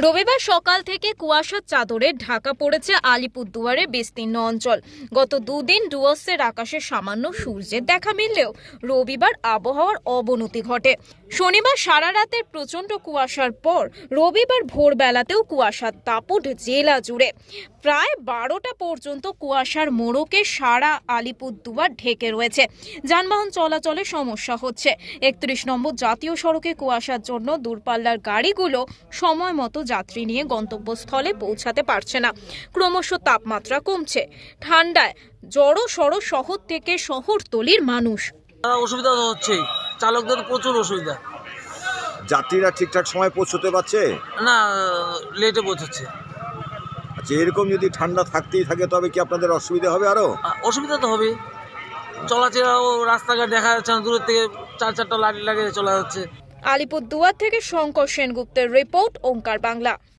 রবিবার সকাল থেকে কুয়াশার চাদরে ঢাকা পড়েছে আলিপুরদুয়ারের বিস্তীর্ণ অঞ্চল। গত দুদিন ডুয়ার্সের আকাশে সামান্য সূর্যের দেখা মিললেও রবিবার আবহাওয়ার অবনতি ঘটে। শনিবার সারা রাতের প্রচণ্ড কুয়াশার পর রবিবার ভোরবেলাতেও কুয়াশার দাপট জেলা জুড়ে। প্রায় 12টা পর্যন্ত কুয়াশার মোড়কে সারা আলিপুরদুয়ার ঢেকে রয়েছে। যানবাহন চলাচলে সমস্যা হচ্ছে। 31 নম্বর জাতীয় সড়কে কুয়াশার জন্য দূরপাল্লার গাড়িগুলো সময় মতো যাত্রী নিয়ে গন্তব্যস্থলে পৌঁছাতে পারছে না। ক্রমশ তাপমাত্রা কমছে। ঠান্ডায় জড়ো সড়ো শহর থেকে শহরতলির মানুষ। অসুবিধা হচ্ছে, চালকদের প্রচুর অসুবিধা। যাত্রীরা ঠিকঠাক সময় পৌঁছতে পারছে না, লেটে পৌঁছচ্ছে। আচ্ছা, এরকম যদি ঠান্ডা থাকতেই থাকে তবে কি আপনাদের অসুবিধা হবে? আরো অসুবিধা তো হবে, চলাচল রাস্তাঘাট দেখা যাচ্ছে না, দূরের থেকে 4-4টা লাইট লাগে চলা যাচ্ছে। আলিপুরদুয়ার থেকে শঙ্কর সেনগুপ্তের রিপোর্ট, ওঙ্কার বাংলা।